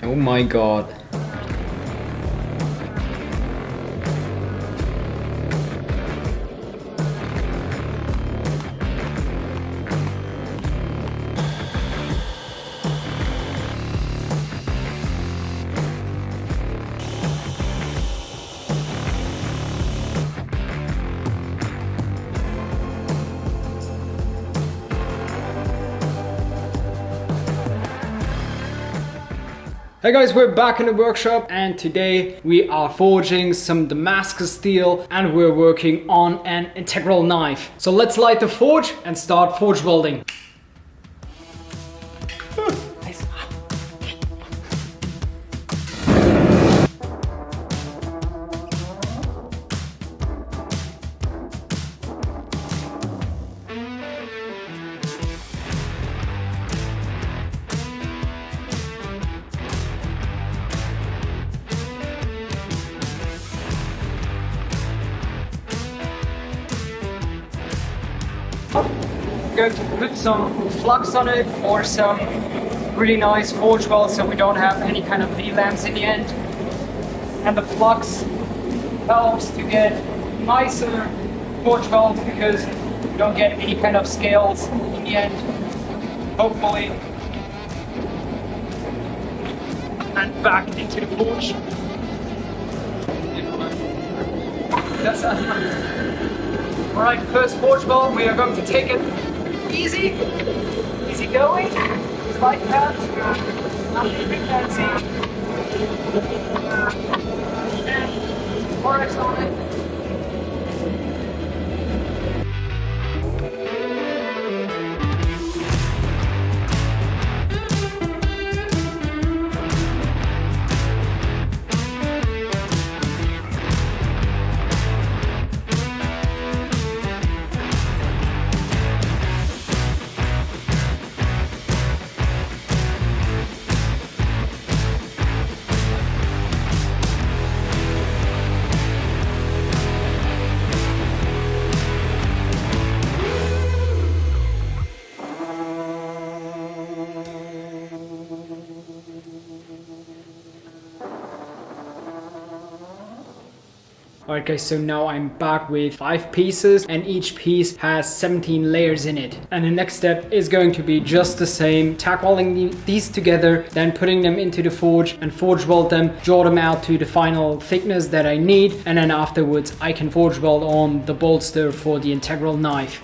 Oh my god. Hey guys, we're back in the workshop and today we are forging some Damascus steel and we're working on an integral knife. So let's light the forge and start forge welding. Going to put some flux on it for some really nice forge welds so we don't have any kind of V-lamps in the end. And the flux helps to get nicer forge welds because you don't get any kind of scales in the end, hopefully. And back into the forge. That's Alright, first forge weld, we are going to take it easy going, like that, nothing fancy, and forex on it. Alright guys, so now I'm back with 5 pieces and each piece has 17 layers in it. And the next step is going to be just the same, tack welding these together, then putting them into the forge and forge weld them, draw them out to the final thickness that I need, and then afterwards I can forge weld on the bolster for the integral knife.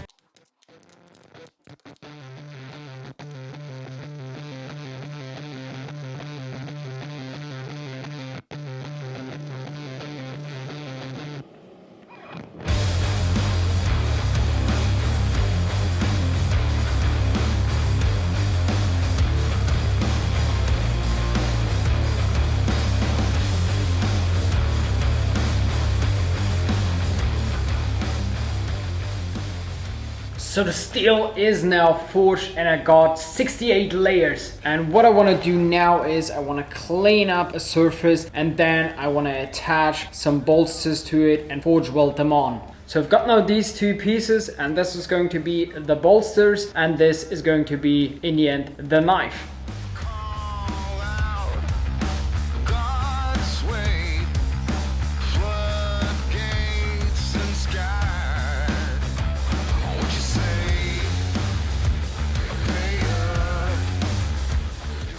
So the steel is now forged and I got 68 layers. And what I want to do now is I want to clean up a surface and then I want to attach some bolsters to it and forge weld them on. So I've got now these 2 pieces and this is going to be the bolsters and this is going to be in the end the knife.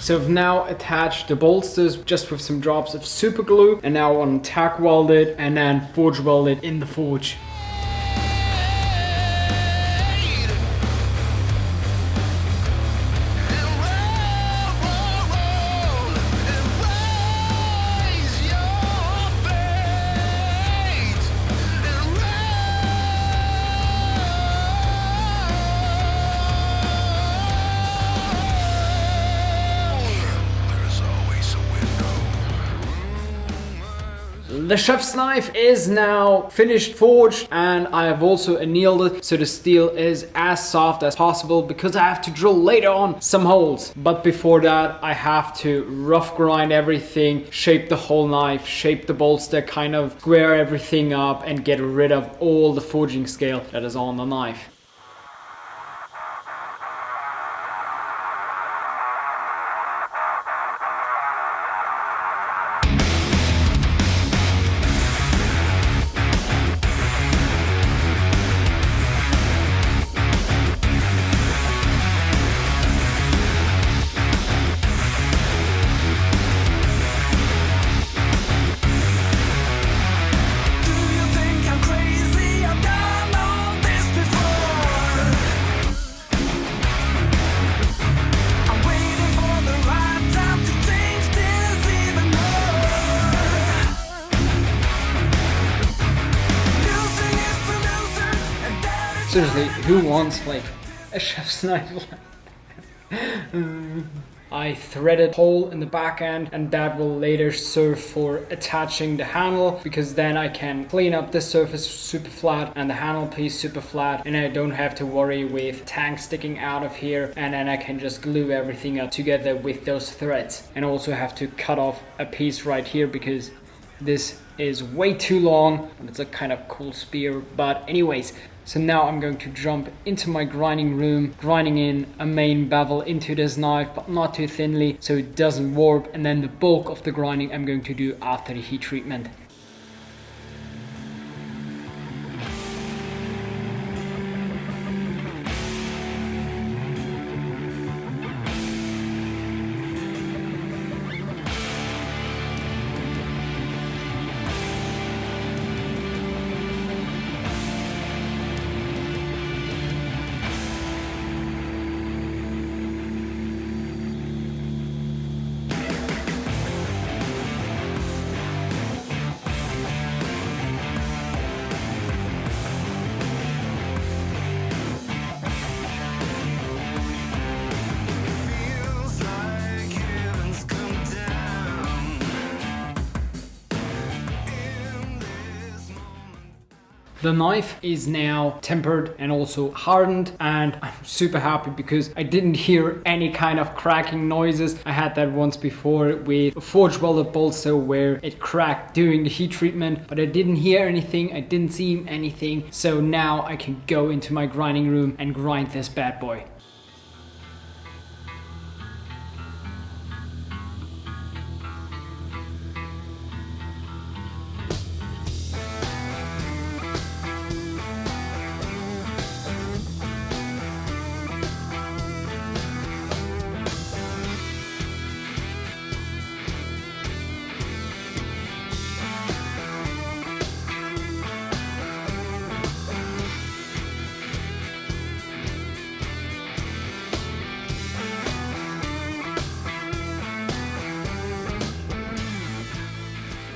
So I've now attached the bolsters just with some drops of super glue and now I want to tack weld it and then forge weld it in the forge. The chef's knife is now finished forged and I have also annealed it so the steel is as soft as possible because I have to drill later on some holes. But before that I have to rough grind everything, shape the whole knife, shape the bolster, kind of square everything up and get rid of all the forging scale that is on the knife. Seriously, who wants like a chef's knife? I threaded a hole in the back end, and that will later serve for attaching the handle, because then I can clean up this surface super flat and the handle piece super flat, and I don't have to worry with tanks sticking out of here, and then I can just glue everything up together with those threads. And also have to cut off a piece right here because this is way too long and it's a kind of cool spear. But anyways, so now I'm going to jump into my grinding room, grinding in a main bevel into this knife, but not too thinly so it doesn't warp, and then the bulk of the grinding I'm going to do after the heat treatment. The knife is now tempered and also hardened, and I'm super happy because I didn't hear any kind of cracking noises. I had that once before with a forge welded bolster where it cracked during the heat treatment, but I didn't hear anything, I didn't see anything. So now I can go into my grinding room and grind this bad boy.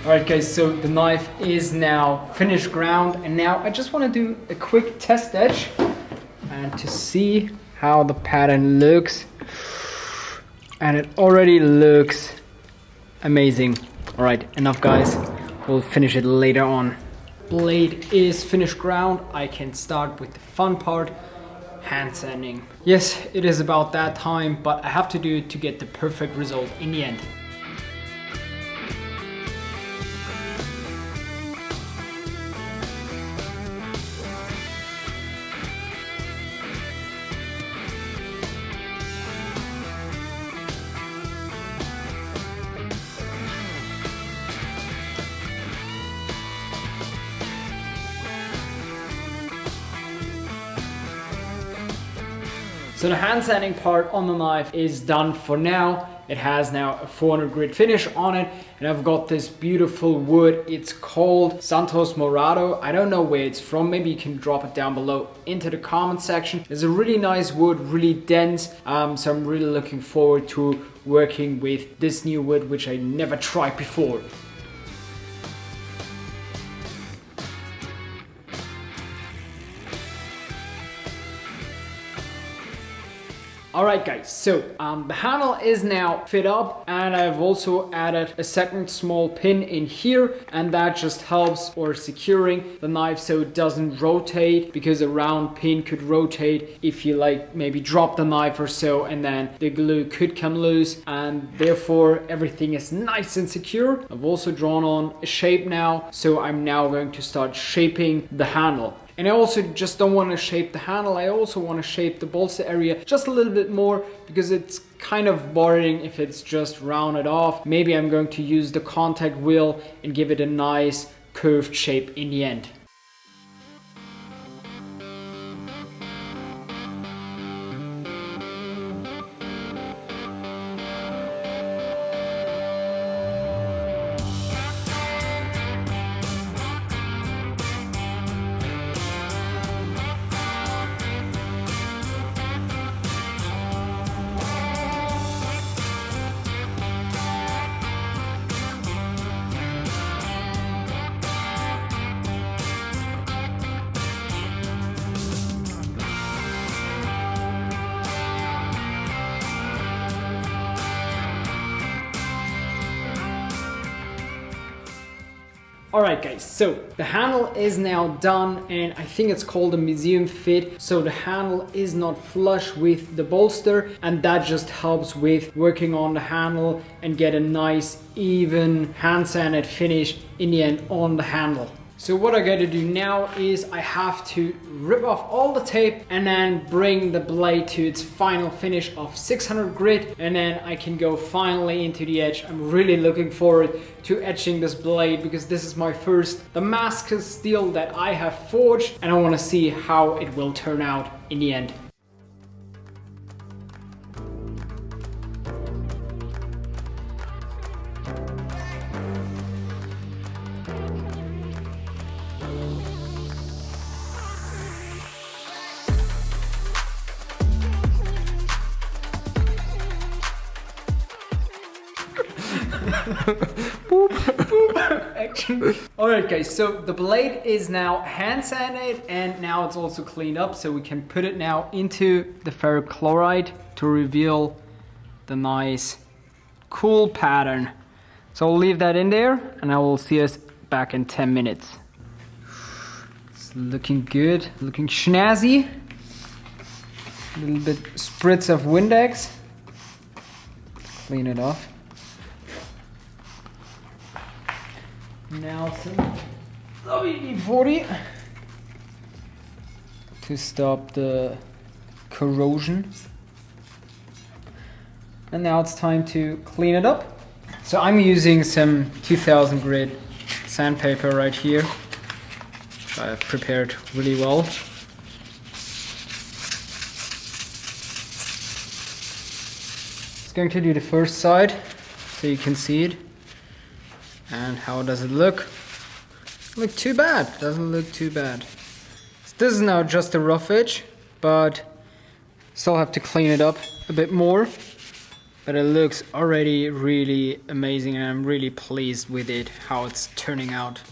Alright guys, so the knife is now finished ground, and now I just want to do a quick test edge and to see how the pattern looks, and it already looks amazing. Alright, enough guys, we'll finish it later on. Blade is finished ground. I can start with the fun part, hand sanding. Yes, it is about that time, but I have to do it to get the perfect result in the end. So the hand sanding part on the knife is done for now. It has now a 400 grit finish on it, and I've got this beautiful wood. It's called Santos Morado. I don't know where it's from. Maybe you can drop it down below into the comment section. It's a really nice wood, really dense. So I'm really looking forward to working with this new wood, which I never tried before. Alright guys, so the handle is now fit up, and I've also added a second small pin in here, and that just helps or securing the knife so it doesn't rotate, because a round pin could rotate if you like maybe drop the knife or so, and then the glue could come loose, and therefore everything is nice and secure. I've also drawn on a shape now, so I'm now going to start shaping the handle. And I also just don't want to shape the handle, I also want to shape the bolster area just a little bit more, because it's kind of boring if it's just rounded off. Maybe I'm going to use the contact wheel and give it a nice curved shape in the end. Alright guys, so the handle is now done, and I think it's called a museum fit. So the handle is not flush with the bolster, and that just helps with working on the handle and get a nice even hand sanded finish in the end on the handle. So what I gotta do now is I have to rip off all the tape and then bring the blade to its final finish of 600 grit, and then I can go finally into the edge. I'm really looking forward to etching this blade because this is my first Damascus steel that I have forged, and I want to see how it will turn out in the end. Boop, boop. Action. Alright guys, so the blade is now hand sanded and now it's also cleaned up, so we can put it now into the ferric chloride to reveal the nice cool pattern. So I'll leave that in there and I will see us back in 10 minutes. It's looking good, looking snazzy. A little bit spritz of Windex. Clean it off. Now some WD-40 to stop the corrosion. And now it's time to clean it up. So I'm using some 2000 grit sandpaper right here, which I've prepared really well. It's going to do the first side so you can see it. And how does it look? Look too bad. Doesn't look too bad. So this is now just a rough edge, but still have to clean it up a bit more. But it looks already really amazing, and I'm really pleased with it, how it's turning out.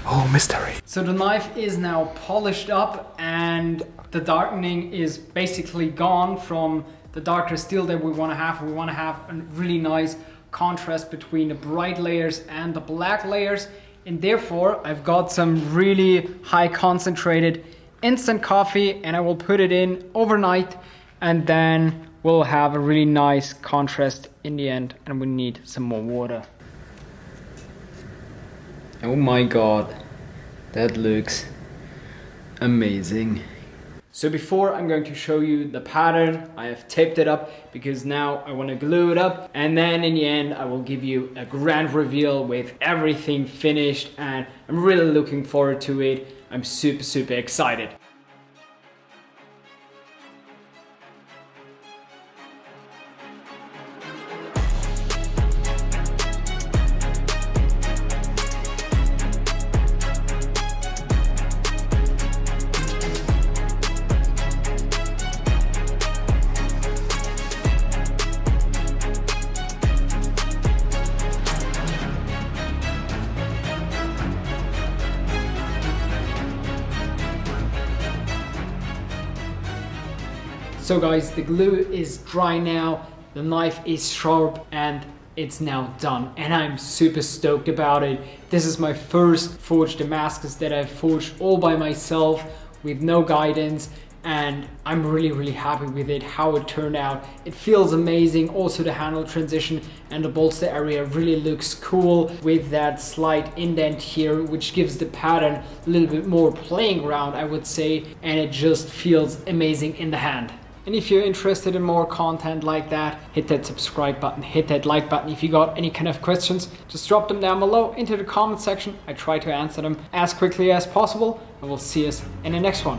Oh, mystery. So the knife is now polished up and the darkening is basically gone from the darker steel that we want to have. We want to have a really nice contrast between the bright layers and the black layers, and therefore I've got some really high concentrated instant coffee and I will put it in overnight, and then we'll have a really nice contrast in the end, and we need some more water. Oh my god, that looks amazing. So before I'm going to show you the pattern, I have taped it up because now I want to glue it up, and then in the end I will give you a grand reveal with everything finished, and I'm really looking forward to it. I'm super excited. So guys, the glue is dry now, the knife is sharp, and it's now done, and I'm super stoked about it. This is my first forged Damascus that I've forged all by myself with no guidance, and I'm really happy with it, how it turned out. It feels amazing. Also the handle transition and the bolster area really looks cool with that slight indent here, which gives the pattern a little bit more playing ground, I would say, and it just feels amazing in the hand. And if you're interested in more content like that, hit that subscribe button, hit that like button. If you got any kind of questions, just drop them down below into the comment section. I try to answer them as quickly as possible, and we'll see us in the next one.